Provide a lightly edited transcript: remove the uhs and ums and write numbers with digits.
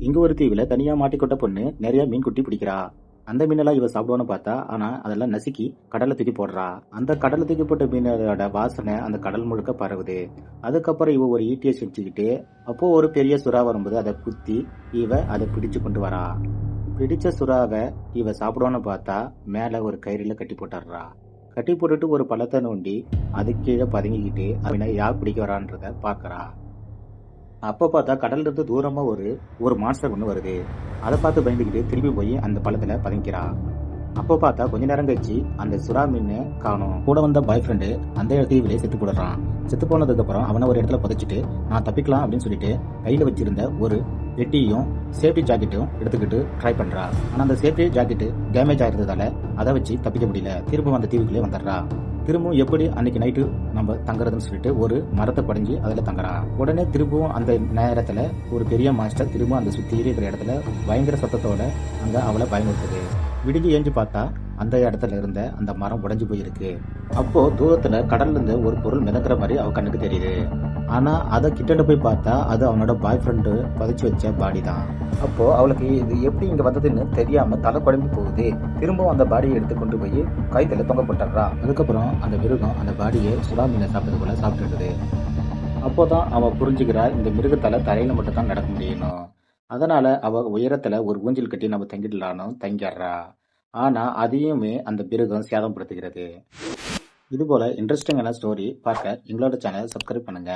இங்க ஒரு தீவுல தனியா மாட்டிக்கொட்ட பொண்ணு நிறைய மீன் குட்டி பிடிக்கிறா. அந்த மீனெல்லாம் இவ சாப்பிடுவான்னு பார்த்தா, ஆனா அதெல்லாம் நசுக்கி கடல்ல தூக்கி போடுறா. அந்த கடல்ல தூக்கி போட்ட மீனோட வாசனை அந்த கடல் முழுக்க பரவுது. அதுக்கப்புறம் இவ ஒரு ஈட்டியை செஞ்சுக்கிட்டு, அப்போ ஒரு பெரிய சுறா வரும்போது அதை குத்தி அதை பிடிச்சு கொண்டு வரா. பிடிச்ச சுறாவை இவ சாப்பிடுவான்னு பார்த்தா, மேல ஒரு கயிறுல கட்டி போட்டுறா. கட்டி போட்டுட்டு ஒரு பள்ளத்தை நோண்டி அது கீழே பதுங்கிக்கிட்டு அவனை யார் பிடிக்க வரான்றத பாக்குறா. அப்ப பார்த்தா கடல்ல இருந்து தூரமா ஒரு மான்ஸ்டர் ஒண்ணு வருது. அதை பார்த்து பயந்துக்கிட்டு திரும்பி போய் அந்த பள்ளத்துல பதுங்கிக்கிறா. அப்போ பார்த்தா கொஞ்ச நேரம் கழிச்சு அந்த சுறா மீன் காணும். கூட வந்த பாய் ஃப்ரெண்டு அந்த தீவிலே செத்து போடுறான். செத்து போனதுக்கு அப்புறம் அவனை ஒரு இடத்துல புதைச்சிட்டு நான் தப்பிக்கலாம் அப்படின்னு சொல்லிட்டு கையில வச்சிருந்த ஒரு வெட்டியும் சேஃப்டி ஜாக்கெட்டும் எடுத்துக்கிட்டு ட்ரை பண்றா. ஆனா அந்த சேஃப்டி ஜாக்கெட் டேமேஜ் ஆயிருந்ததால அதை வச்சு தப்பிக்க முடியல. திரும்ப அந்த தீவுக்குள்ளே வந்துடுறா. திரும்பவும் எப்படி அன்னைக்கு நைட்டு நம்ம தங்குறதுன்னு சொல்லிட்டு ஒரு மரத்தை படைஞ்சு அதுல தங்குறா. உடனே திரும்பவும் அந்த நேரத்துல ஒரு பெரிய மாஸ்டர் திரும்ப அந்த சுத்தி இருக்கிற இடத்துல பயங்கர சத்தத்தோட அங்க அவளை பயமுறுத்துது. விடிஞ்சு ஏஞ்சு பார்த்தா அந்த இடத்துல இருந்த அந்த மரம் உடைஞ்சு போயிருக்கு. அப்போ தூரத்துல கடல்ல இருந்து ஒரு பொருள் மிதக்கிற மாதிரி அவ கண்ணுக்கு தெரியுது. ஆனா அதை கிட்ட போய் பார்த்தா அது அவனோட பாய் ஃப்ரெண்டு பதிச்சு வச்ச பாடி தான். அப்போ அவளுக்கு இது எப்படி இங்க வந்ததுன்னு தெரியாம தலை குழம்பி போகுது. திரும்பவும் அந்த பாடியை எடுத்து கொண்டு போய் கைத்துல தொங்க போட்டுறா. அதுக்கப்புறம் அந்த மிருகம் அந்த பாடியை சுறா மீனை சாப்பிட்டது போல சாப்பிட்டுடுது. அப்போதான் அவ புரிஞ்சுக்கிறா, இந்த மிருகத்தால தரையில மட்டும் தான் நடக்க முடியணும். அதனால அவ உயரத்துல ஒரு ஊஞ்சல் கட்டி நம்ம தங்கிடலான்னு தங்கிடுறா. ஆனா அதையுமே அந்த மிருகம் சேதப்படுத்துகிறது. இது போல இன்ட்ரெஸ்டிங்கான ஸ்டோரி பார்க்க எங்களோட சேனல் சப்ஸ்கிரைப் பண்ணுங்க.